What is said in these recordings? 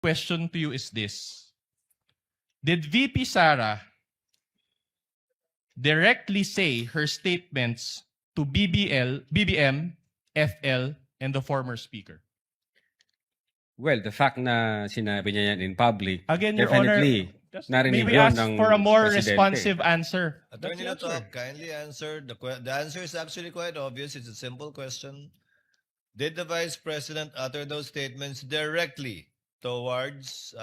question to you is this. Did VP Sara directly say her statements to BBM, FL, and the former speaker? Well, the fact na sinabi niya yan in public, Again, Your Honor, definitely may narinig we yun ask ng for a more presidente. responsive answer? Attorney Latok, kindly answer. The answer is actually quite obvious. It's a simple question. Did the Vice President utter those statements directly towards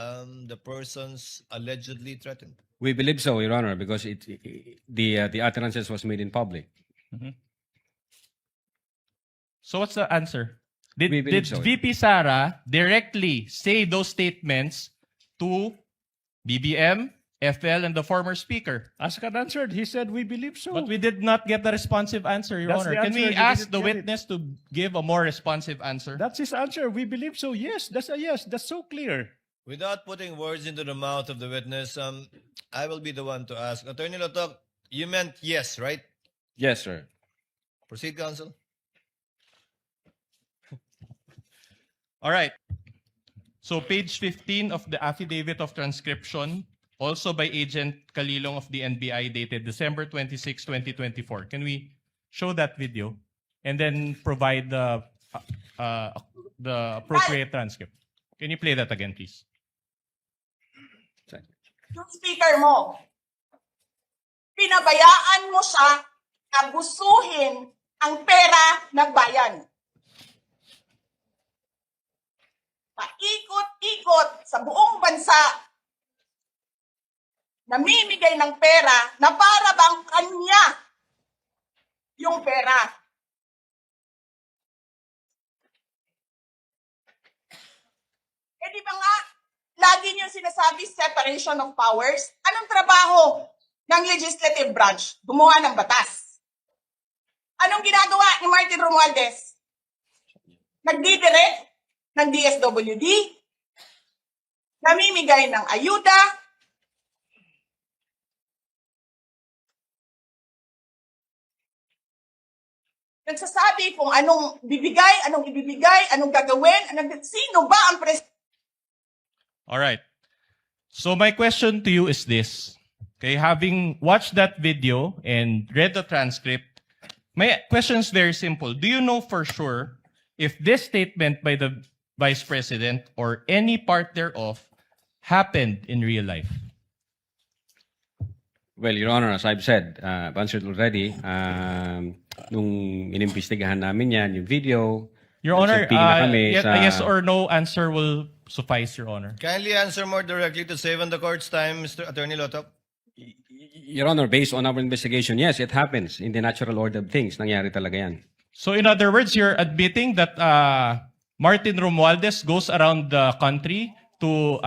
the persons allegedly threatened? We believe so, Your Honor, because the utterances was made in public. So what's the answer? Did We believe so, VP Sara directly say those statements to BBM, FL, and the former speaker? Asked and answered. He said, we believe so. But we did not get a responsive answer, Your That's Honor. the Can we answer. You ask didn't the get it. witness to give a more responsive answer? That's his answer. We believe so. Yes, that's a yes. That's so clear. Without putting words into the mouth of the witness, I will be the one to ask. Attorney Latok, you meant yes, right? Yes, sir. Proceed, counsel. All right. So page 15 of the affidavit of transcription, also by Agent Kalilong of the NBI, dated December 26, 2024. Can we show that video and then provide the appropriate transcript? Can you play that again, please? Yung speaker mo, pinabayaan mo siya na gustuhin ang pera ng bayan. Paikot-ikot sa buong bansa, namimigay ng pera na para bang kanya yung pera. Eh di ba nga, lagi niyong sinasabi separation of powers? Anong trabaho ng legislative branch? Gumawa ng batas. Anong ginagawa ni Martin Romualdez? Nagdidirect ng DSWD, namimigay ng ayuda, nagsasabi kung anong bibigay, anong ibibigay, anong gagawin, sino ba ang presidente? All right. So my question to you is this. Okay, having watched that video and read the transcript, my question is very simple. Do you know for sure if this statement by the Vice President or any part thereof happened in real life? Well, Your Honor, as I've said, I've answered already. Nung inimbestigahan namin yan, yung video, Your Honor, nagsamping na kami a sa- yes or no answer will suffice, Your Honor. Kindly answer more directly to save on the court's time, Mr. Attorney Latok. Your Honor, based on our investigation, yes, it happens in the natural order of things. Nangyari talaga yan. So in other words, you're admitting that Martin Romualdez goes around the country to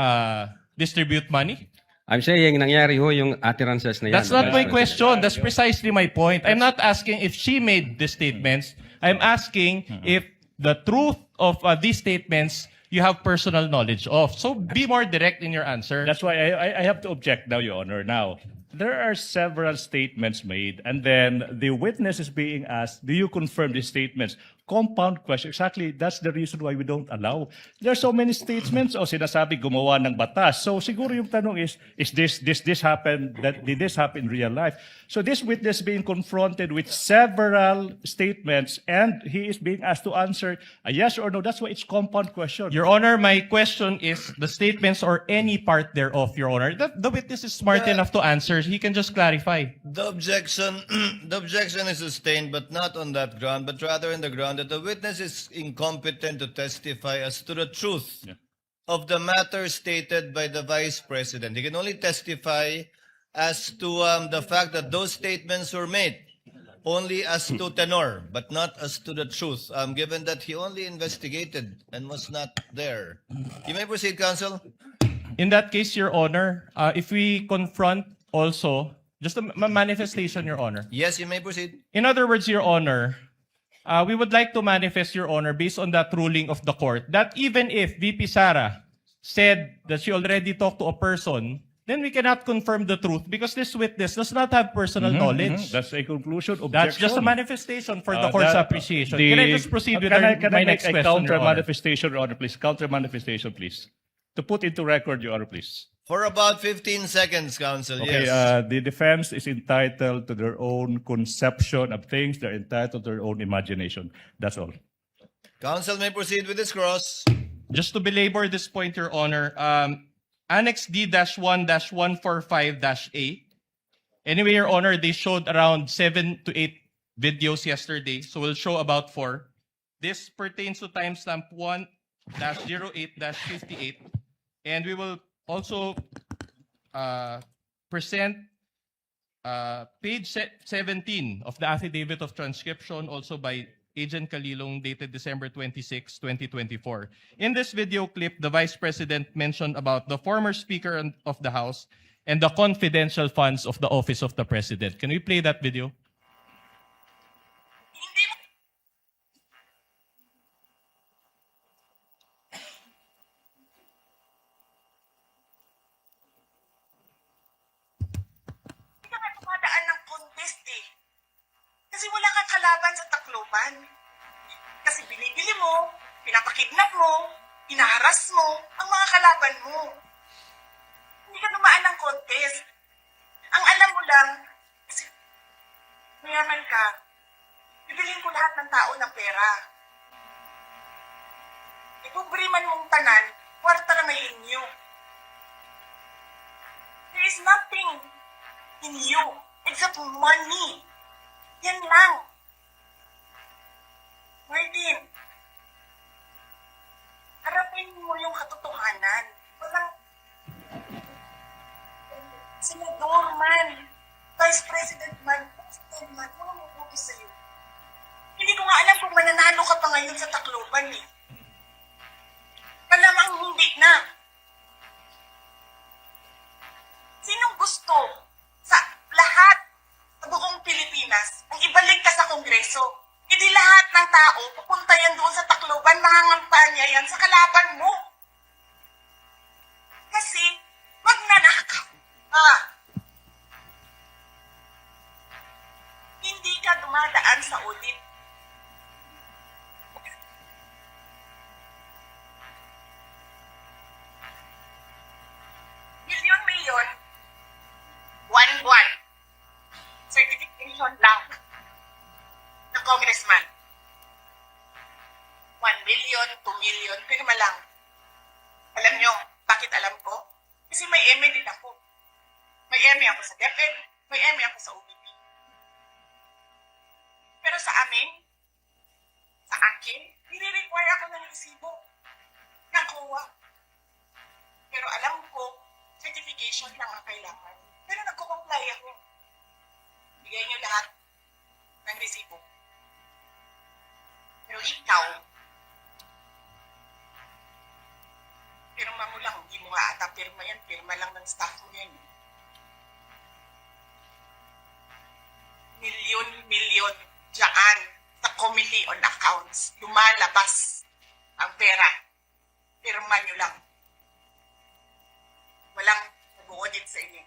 distribute money? I'm saying nangyari ho yung utterances na yan. That's not my question. That's precisely my point. I'm not asking if she made the statements. I'm asking if the truth of these statements you have personal knowledge of. So be more direct in your answer. That's why I have to object now, Your Honor. Now, there are several statements made, and then the witness is being asked, do you confirm these statements? Compound question. Exactly, that's the reason why we don't allow. There are so many statements o sinasabi gumawa ng batas. So siguro yung tanong is this happen, did this happen in real life? So this witness being confronted with several statements and he is being asked to answer a yes or no. That's why it's compound question. Your Honor, my question is the statements or any part thereof, Your Honor. The witness is smart enough to answer. He can just clarify. The objection, the objection is sustained, but not on that ground, but rather in the ground that the witness is incompetent to testify as to the truth of the matter stated by the Vice President. He can only testify as to the fact that those statements were made only as to tenor, but not as to the truth, given that he only investigated and was not there. You may proceed, counsel. In that case, Your Honor, if we confront also, just a manifestation, Your Honor. Yes, you may proceed. In other words, Your Honor, we would like to manifest, Your Honor, based on that ruling of the court, that even if VP Sara said that she already talked to a person, then we cannot confirm the truth because this witness does not have personal knowledge. That's a conclusion. Objection. That's just a manifestation for the court's appreciation. Can I just proceed with can my I next make a question, counter Your Honor? manifestation, Your Honor, please? Counter manifestation, please. To put into record, Your Honor, please. For about 15 seconds, counsel, Okay, yes. the defense is entitled to their own conception of things. They're entitled to their own imagination. That's all. Counsel may proceed with his cross. Just to belabor this point, Your Honor, Annex D-1-145-A. Anyway, Your Honor, they showed around 7 to 8 videos yesterday, so we'll show about 4. This pertains to timestamp 1-08-58, and we will also present page 17 of the affidavit of transcription, also by Agent Kalilong, dated December 26, 2024. In this video clip, the Vice President mentioned about the former Speaker of the House and the confidential funds of the Office of the President. Can we play that video? Hindi mo hindi ka nga dumadaan ng contest eh. Kasi wala kang kalaban sa Tacloban. Kasi binibili mo, pinapakidnap mo, hinaharas mo ang mga kalaban mo. Hindi ka dumaan ng contest. Ang alam mo lang, kasi mayaman ka, bibilin ko lahat ng tao ng pera. Ipobriman mong tanan, kwarta na may inyo. There is nothing in you except money. Yan lang. Martin, harapin mo yung katotohanan. Walang senador man, vice president man, president man, walang mabuti sa'yo. Hindi ko nga alam kung mananalo ka pa ngayon sa Tacloban eh. Malamang hindi na. Sinong gusto sa lahat sa buong Pilipinas ang ibalik ka sa Kongreso? Hindi lahat ng tao pupunta yan doon sa Tacloban, mangangampanya yan sa kalaban mo. Kasi magnanakaw ka. Hindi ka dumadaan sa audit. Milyon-milyon, buwan-buwan, certification lang ng congressman. 1 million, 2 million, pirma lang. Alam nyo, bakit alam ko? Kasi may MA din ako. May MA ako sa DepEd, may MA ako sa OBP. Pero sa akin, nire-require ako ng resibo ng COA. Pero alam ko, certification lang ang kailangan. Pero nagko-comply ako. Bigay nyo lahat ng resibo. Pero ikaw, pirma mo lang, hindi mo nga ata pirma yan, pirma lang ng staff mo yan. Milyon-milyon dyan sa Committee on Accounts. Lumalabas ang pera. Pirma nyo lang. Walang nag-audit sa inyo.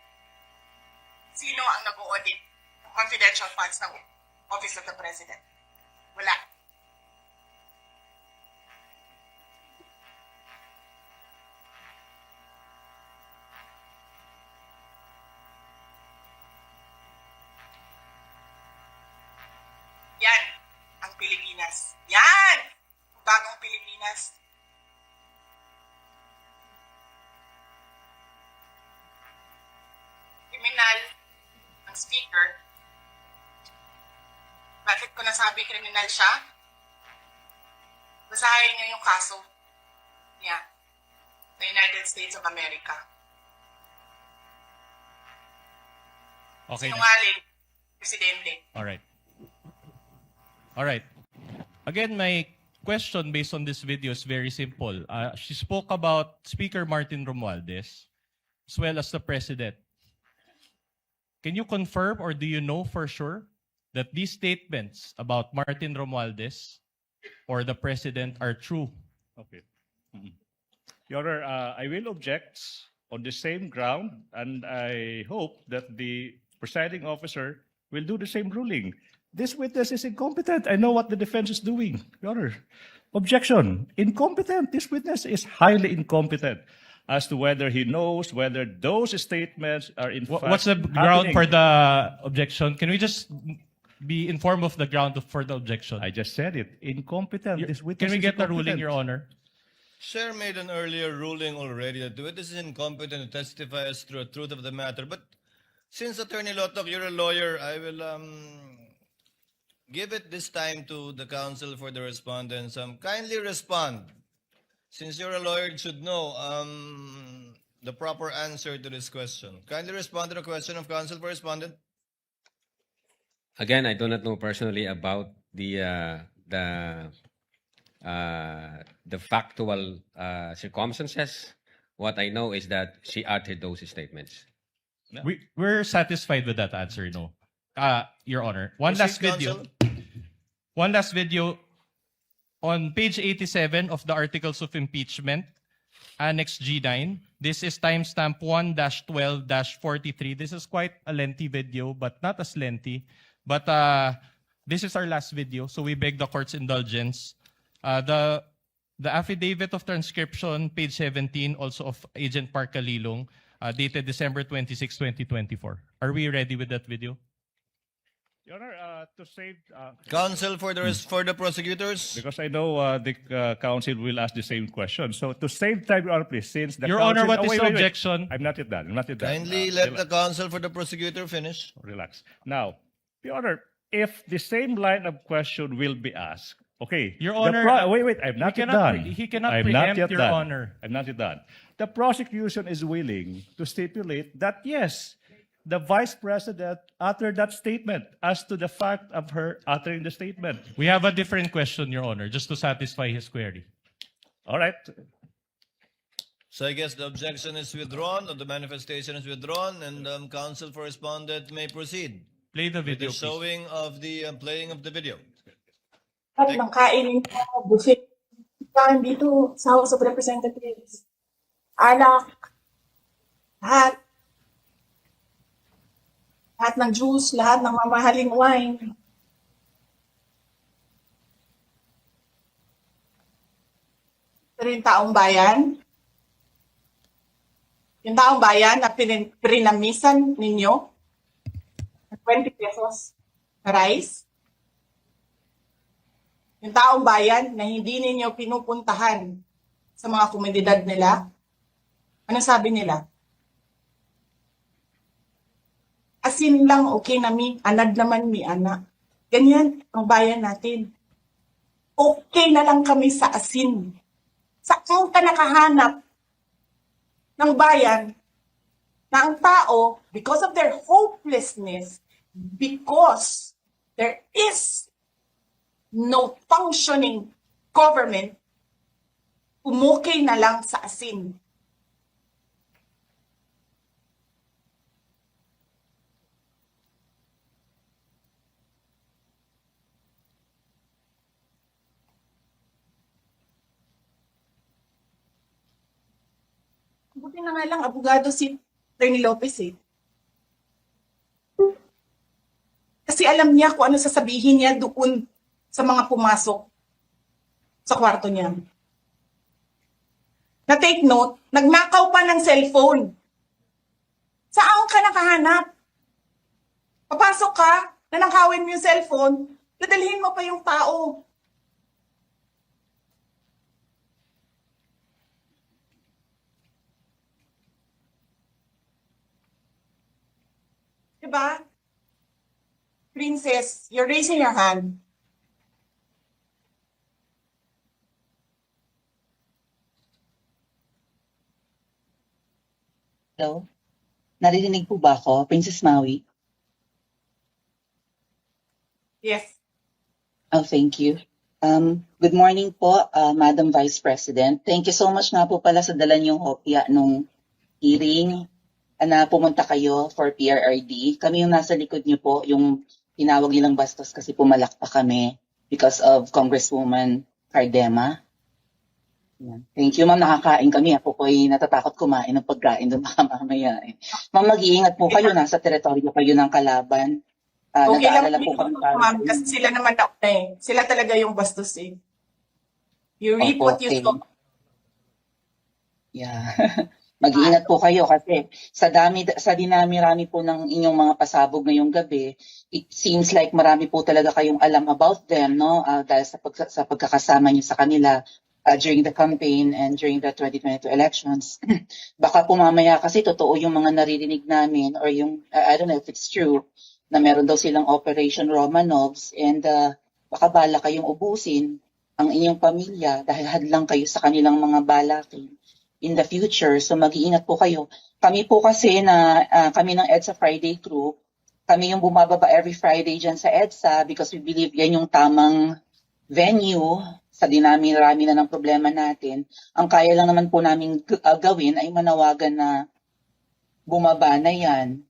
Sino ang nag-audit ng confidential funds ng Office of the President? Wala. Yan ang Pilipinas. Yan! Ang bagong Pilipinas. Kriminal ang speaker. Bakit ko nasabi kriminal siya? Basahin niyo yung kaso niya sa United States of America. Okay. Sinungaling, presidente. All right. All right. Again, my question based on this video is very simple. She spoke about Speaker Martin Romualdez as well as the President. Can you confirm or do you know for sure that these statements about Martin Romualdez or the President are true? Okay. Your Honor, I will object on the same ground, and I hope that the presiding officer will do the same ruling. This witness is incompetent. I know what the defense is doing, Your Honor. Objection. Incompetent. This witness is highly incompetent. as to whether he knows whether those statements are in fact What's the ground happening. for the objection? Can we just be informed of the ground for the objection? I just said it. Incompetent. This witness Can we is get the ruling, incompetent. Your Honor? Chair made an earlier ruling already that the witness is incompetent to testify as to the truth of the matter. But since Attorney Lotok, you're a lawyer, I will give it this time to the counsel for the respondents. Kindly respond. Since you're a lawyer, you should know the proper answer to this question. Kindly respond to the question of counsel for respondent. Again, I do not know personally about the factual circumstances. What I know is that she uttered those statements. We're satisfied with that answer, no? Your Honor. One last Proceed, video. counsel. One last video. On page 87 of the Articles of Impeachment, Annex G9, this is timestamp 1-12-43. This is quite a lengthy video, but not as lengthy. But this is our last video, so we beg the court's indulgence. The affidavit of transcription, page 17, also of Agent Park Kalilong, dated December 26, 2024. Are we ready with that video? Your Honor, to save... Counsel for the prosecutors. because I know the counsel will ask the same question. So to save time, Your Honor, please, since the Your counsel... Honor, what is wait, the wait, wait. objection? I'm not yet done. I'm not yet done. Kindly let the counsel for the prosecutor finish. Relax. Now, Your Honor, if the same line of question will be asked, okay. Your the Honor, wait, I'm not yet cannot done. he cannot I'm not preempt yet Your done. Honor. I'm not yet done. The prosecution is willing to stipulate that, yes, the Vice President uttered that statement as to the fact of her uttering the statement. We have a different question, Your Honor, just to satisfy his query. All right. So I guess the objection is withdrawn, or the manifestation is withdrawn, and counsel for respondent may proceed Play the with video, the please. showing of the playing of the video. At nang kainin ko, buffet. Kain dito sa House of Representatives. Alak. Lahat. Lahat ng juice, lahat ng mamahaling wine. Pero yung taong bayan, na pinamisan ninyo, ng 20 pesos na rice, yung taong bayan na hindi ninyo pinupuntahan sa mga komunidad nila, ano sabi nila? Asin lang, okay na mi, anad naman mi, anak. Ganyan ang bayan natin. Okay na lang kami sa asin. Saan ka nakahanap ng bayan na ang tao, because of their hopelessness, because there is no functioning government, umukay na lang sa asin. Buti na nga lang, abogado si Attorney Lopez eh. Kasi alam niya kung ano sasabihin niya doon sa mga pumasok sa kwarto niya. Na take note, nagnakaw pa ng cellphone. Saan ka nakahanap? Papasok ka, nanakawin mo yung cellphone, dadalhin mo pa yung tao. Diba? Princess, you're raising your hand. Hello? Naririnig po ba ako, Princess Maui? Yes. Oh, thank you. Good morning po, Madam Vice President. Thank you so much nga po pala sa dala niyong hopya nung hearing na pumunta kayo for PRRD. Kami yung nasa likod niyo po, yung tinawag nilang bastos kasi pumalak pa kami because of Congresswoman Cardema. Yan. Thank you, ma'am. Nakakain kami. Ako po ay natatakot kumain ng pagkain doon baka mamaya. Ma'am, mag-iingat po kayo. Nasa teritoryo kayo ng kalaban. Okay lang Nag-aalala po po kami ma'am, kasi sila naman na eh. Sila talaga yung bastos eh. You reap Opo, what you okay. sow. Yeah. Mag-iingat po kayo kasi sa dinami-rami po ng inyong mga pasabog ngayong gabi, it seems like marami po talaga kayong alam about them, no? Dahil sa pagkakasama niyo sa kanila during the campaign and during the 2022 elections. Baka po mamaya kasi totoo yung mga naririnig namin or yung, I don't know if it's true, na meron daw silang Operation Romanovs and baka bala kayong ubusin ang inyong pamilya dahil hadlang kayo sa kanilang mga balakin in the future. So mag-iingat po kayo. Kami po kasi kami ng EDSA Friday Group, kami yung bumababa every Friday dyan sa EDSA because we believe yan yung tamang venue sa dinami-rami na ng problema natin. Ang kaya lang naman po namin gawin ay manawagan na bumaba na yan.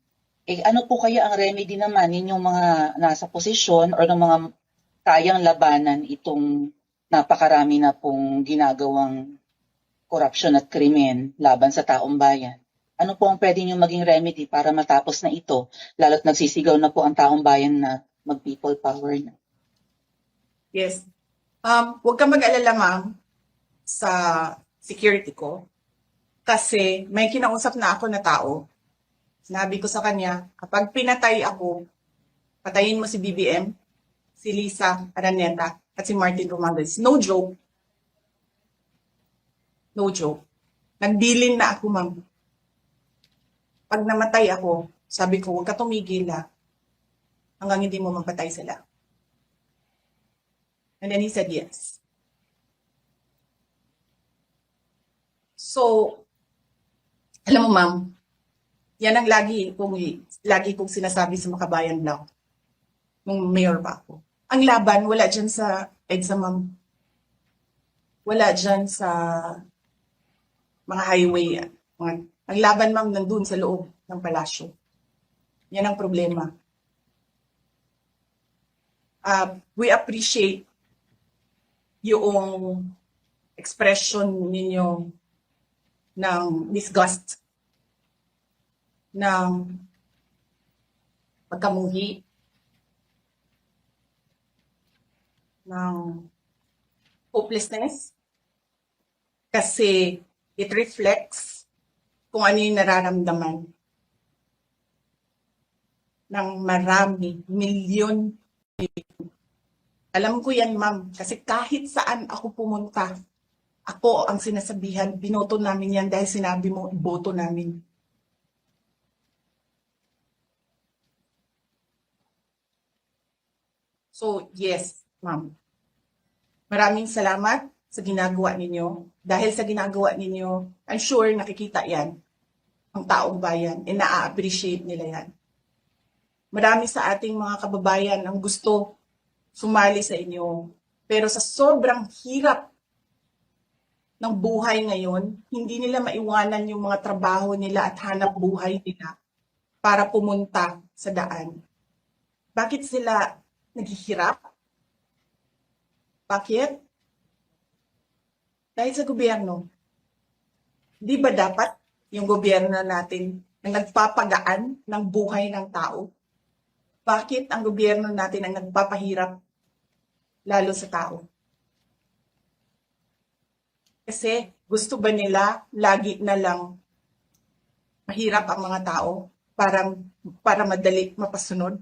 Ano po kaya ang remedy naman ninyong mga nasa posisyon or ng mga kayang labanan itong napakarami na pong ginagawang korupsyon at krimen laban sa taong bayan? Ano po ang pwede nyo maging remedy para matapos na ito, lalo't nagsisigaw na po ang taong bayan na mag-people power na? Yes. Huwag ka mag-alala, ma'am, sa security ko. Kasi may kinausap na ako na tao. Sinabi ko sa kanya, kapag pinatay ako, patayin mo si BBM, si Lisa Araneta, at si Martin Romualdez. No joke. No joke. Nagbilin na ako, ma'am. Pag namatay ako, sabi ko, huwag ka tumigil hanggang hindi mo mapatay sila. And then he said yes. So, alam mo, ma'am, yan ang lagi kong sinasabi sa Makabayan Block nung mayor pa ako. Ang laban, wala dyan sa EDSA, ma'am. Wala dyan sa mga highway. Ang laban, ma'am, nandun sa loob ng palasyo. Yan ang problema. We appreciate yung expression ninyo ng disgust, ng pagkamuhi, ng hopelessness, kasi it reflects kung ano yung nararamdaman ng marami, milyon. Alam ko yan, ma'am, kasi kahit saan ako pumunta, ako ang sinasabihan, binoto namin yan dahil sinabi mo, iboto namin. So, yes, ma'am. Maraming salamat sa ginagawa ninyo. Dahil sa ginagawa ninyo, I'm sure nakikita yan ang taong bayan and na-appreciate nila yan. Marami sa ating mga kababayan ang gusto sumali sa inyo. Pero sa sobrang hirap ng buhay ngayon, hindi nila maiwanan yung mga trabaho nila at hanap buhay nila para pumunta sa daan. Bakit sila naghihirap? Bakit? Dahil sa gobyerno. Di ba dapat yung gobyerno natin ang nagpapagaan ng buhay ng tao? Bakit ang gobyerno natin ang nagpapahirap lalo sa tao? Kasi gusto ba nila lagi na lang mahirap ang mga tao para madali mapasunod?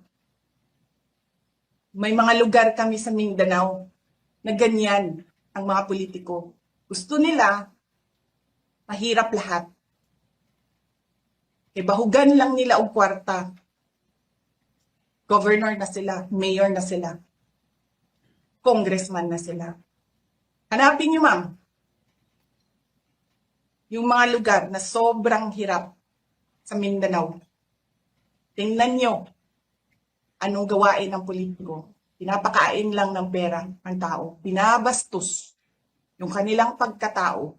May mga lugar kami sa Mindanao na ganyan ang mga politiko. Gusto nila mahirap lahat. Bahugan lang nila ang kwarta. Governor na sila, mayor na sila, congressman na sila. Hanapin niyo, ma'am, yung mga lugar na sobrang hirap sa Mindanao. Tingnan nyo anong gawain ng politiko. Pinapakain lang ng pera ang tao. Binabastos yung kanilang pagkatao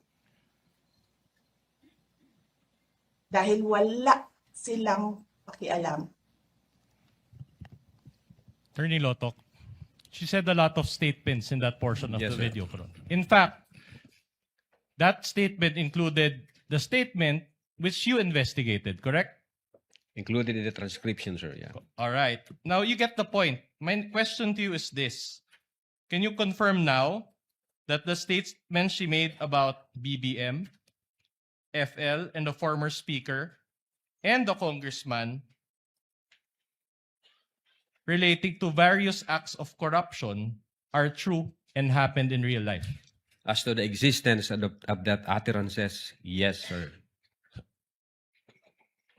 dahil wala silang pakialam. Attorney Lotok, she said a lot of statements in that portion of Yes, the sir. video. In fact, that statement included the statement which you investigated, correct? Included in the transcription, sir. Yeah. All right. Now you get the point. My question to you is this. Can you confirm now that the statement she made about BBM FL, and the former speaker and the congressman relating to various acts of corruption are true and happened in real life? As to the existence of that utterances, yes, sir.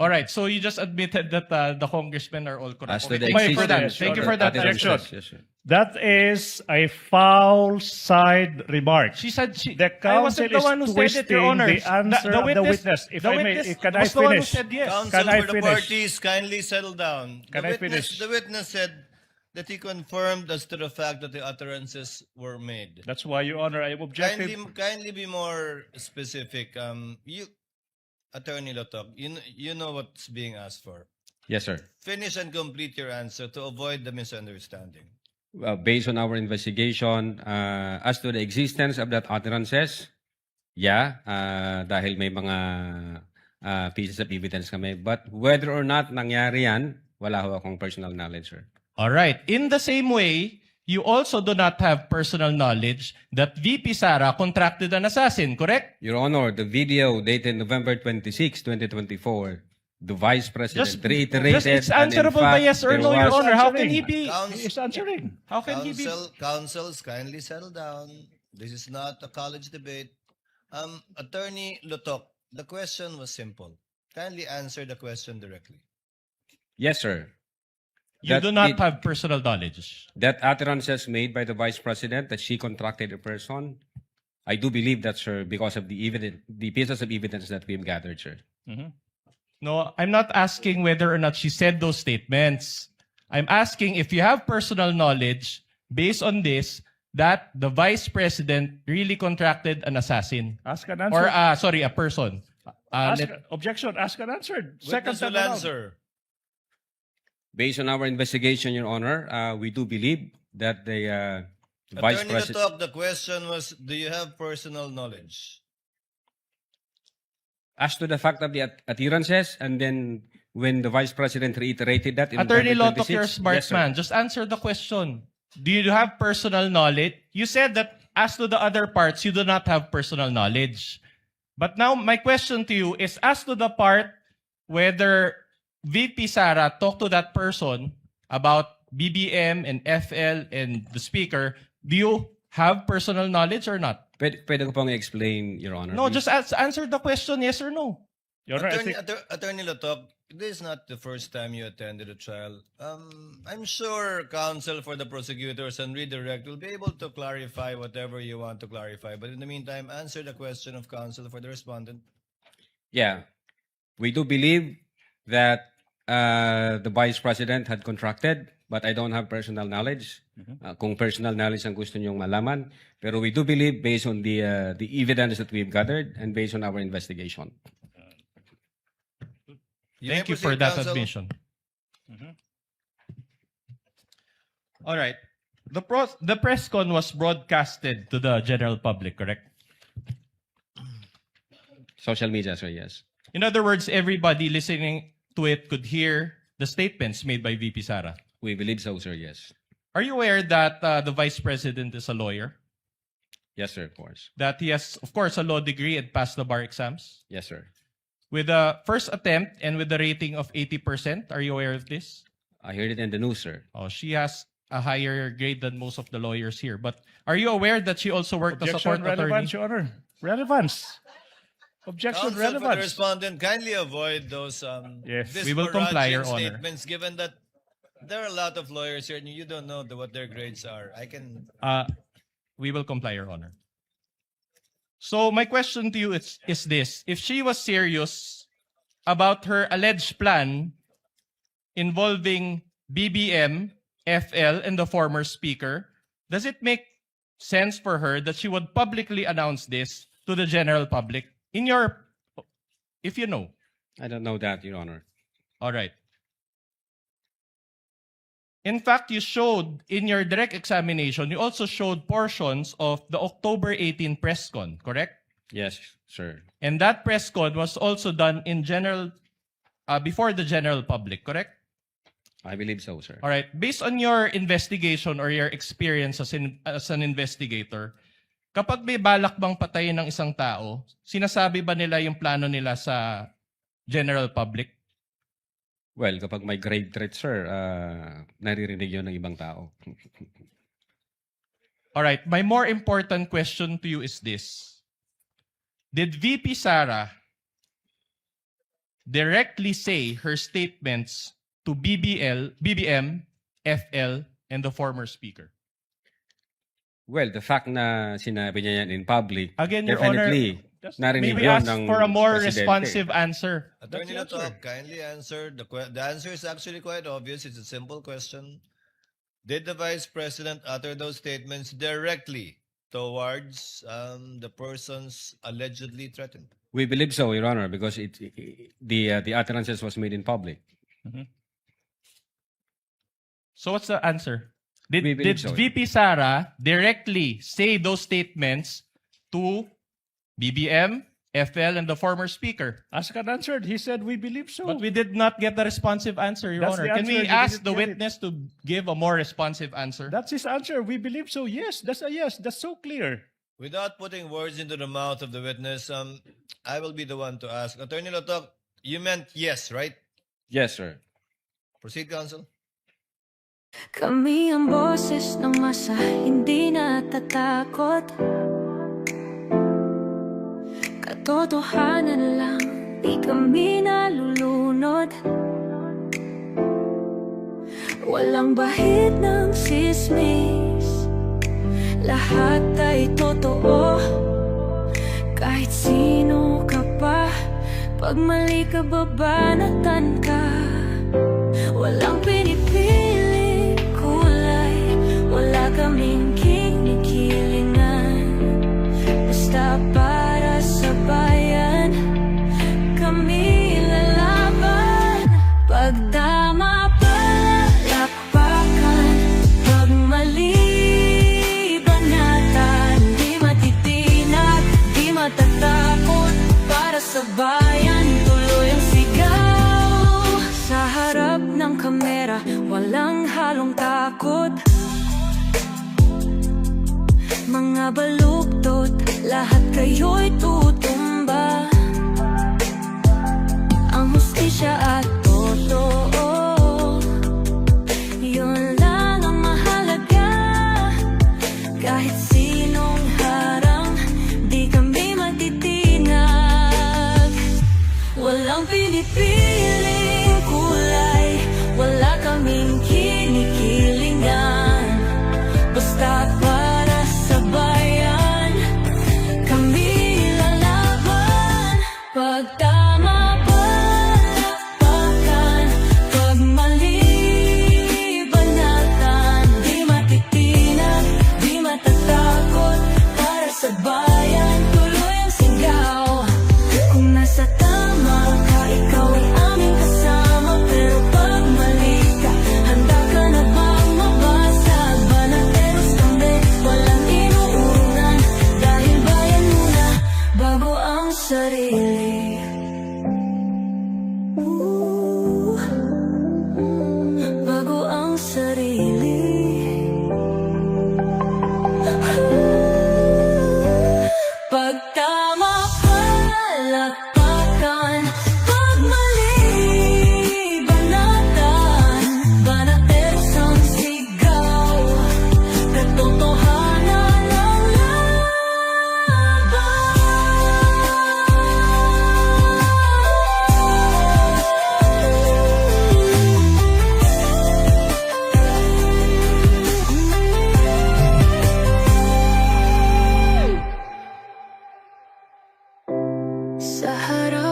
All right, so you just admitted that the congressmen are all corrupt. As to Okay, the thank you for that. existence Thank you of for that. utterances, Objection. yes, sir. That is a foul side remark. She said The I wasn't counsel the one who is said it, twisting Your Honor. the answer of the witness. If the I may, witness can I was the one who finish? said yes. Counsel Can I for the finish? parties, kindly settle down. Can I finish? The witness said that he confirmed as to the fact that the utterances were made. That's why, Your Honor, I am objecting. Kindly be more specific. Attorney Lotok, you know what's being asked for. Yes, sir. Finish and complete your answer to avoid the misunderstanding. Well, based on our investigation, as to the existence of that utterances, yeah, dahil may mga pieces of evidence kami. But whether or not nangyari yan, wala ho akong personal knowledge, sir. All right. In the same way, you also do not have personal knowledge that VP Sara contracted an assassin, correct? Your Honor, the video dated November 26, 2024, the Vice President reiterated. it's and in answerable by fact, yes or there no, Your was- Honor. How can he be? He is answering. How can he be? Counsels, kindly settle down. This is not a college debate. Attorney Lotok, the question was simple. Kindly answer the question directly. Yes, sir. You That do not it- have personal knowledge. That utterances made by the Vice President that she contracted a person, I do believe that, sir, because of the pieces of evidence that we've gathered, sir. No, I'm not asking whether or not she said those statements. I'm asking if you have personal knowledge based on this that the Vice President really contracted an assassin. Ask and Or, answer. sorry, a person. Objection. Ask and answer. Witness time will around. answer. Based on our investigation, Your Honor, we do believe that the Vice Attorney President... Lotok, the question was, do you have personal knowledge? As to the fact of the utterances, and then when the Vice President reiterated that in Attorney November Lotok, you're a 26, smart yes, sir. man. Just answer the question. Do you have personal knowledge? You said that as to the other parts, you do not have personal knowledge. But now, my question to you is as to the part whether VP Sara talked to that person about BBM and FL and the speaker, do you have personal knowledge or not? Pwede ko pong explain, Your Honor. No, please? just answer the question, yes or no. Your Honor, I Attorney, think Attorney Lotok, this is not the first time you attended a trial. I'm sure counsel for the prosecutors and redirect will be able to clarify whatever you want to clarify. But in the meantime, answer the question of counsel for the respondent. Yeah. We do believe that the Vice President had contracted, but I don't have personal knowledge. Kung personal knowledge ang gusto niyong malaman. Pero we do believe based on the evidence that we've gathered and based on our investigation. Thank you may for proceed, that counsel. admission. All right. The press con was broadcasted to the general public, correct? Social media, sir, yes. In other words, everybody listening to it could hear the statements made by VP Sara. We believe so, sir, yes. Are you aware that the Vice President is a lawyer? Yes, sir, of course. That he has, of course, a law degree and passed the bar exams? Yes, sir. With a first attempt and with a rating of 80%, are you aware of this? I heard it in the news, sir. Oh, she has a higher grade than most of the lawyers here. But are you aware that she also worked as a objection, court attorney? relevance, Your Honor. Relevance. Objection, Counsel for the relevance. respondent, kindly avoid those Yes. We will comply, Your disparaging Honor. statements, given that there are a lot of lawyers here and you don't know what their grades are. We will comply, Your Honor. So my question to you is this. If she was serious about her alleged plan involving BBM, FL, and the former speaker, does it make sense for her that she would publicly announce this to the general public? If you know. I don't know that, Your Honor. All right. In fact, you showed in your direct examination, you also showed portions of the October 18 press con, correct? Yes, sir. And that press con was also done in general, before the general public, correct? I believe so, sir. All right. Based on your investigation or your experience as an investigator, kapag may balak bang patayin ng isang tao, sinasabi ba nila yung plano nila sa general public? Well, kapag may grave threat, sir, naririnig yun ng ibang tao. Alright, my more important question to you is this. Did VP Sara directly say her statements to BBM, FL, and the former speaker? Well, the fact na sinabi niya yan in public, Again, Your Honor, definitely, may narinig we yun ask ng for a more presidente. responsive answer? Attorney That's the Lato, kindly answer. The answer is actually quite obvious. It's a simple question. Did the Vice President utter those statements directly towards the persons allegedly threatened? We believe so, Your Honor, because the utterances was made in public. So what's the answer? Did We believe so. VP Sara directly say those statements to BBM, FL, and the former speaker? Asked and answered. He said, we believe so. But we did not get a responsive answer, Your That's Honor. the Can we answer. You ask didn't the get it. witness to give a more responsive answer? That's his answer. We believe so. Yes, that's a yes. That's so clear. Without putting words into the mouth of the witness, I will be the one to ask. Attorney Lato, you meant yes, right? Yes, sir. Proceed, counsel. Kami ang boses ng masa, hindi natatakot. Katotohanan lang, di kami nalulunod. Walang bahid ng sismis, lahat ay totoo. Kahit sino ka pa, pag mali ka babanatan ka. Walang pinipiling kulay, wala kaming kinikilingan. Basta para sa bayan, kami lalaban. Pag tama palakpakan, pag mali banatan, di matitinag, di matatakot. Para sa bayan, tuloy ang sigaw. Sa harap ng kamera, walang halong takot. Mga baluktot, lahat kayo'y tutumba. Ang hustisya at totoo, yun lang ang mahalaga. Kahit sinong harang, di kami matitinag. Walang pinipiling kulay, wala kaming kinikilingan. Basta para sa bayan, kami lalaban. Pag tama palakpakan, pag mali banatan, di matitinag, di matatakot. Para sa bayan, tuloy ang sigaw. Kung nasa tama ka, ikaw ay aming kasama. Pero pag mali ka, handa ka na bang mabasag? Banateros kami, walang inuunan. Dahil bayan muna, bago ang sarili. Bago ang sarili. Pag tama palakpakan, pag mali banatan, banateros ang sigaw. Katotohanan ang laban. Sa harap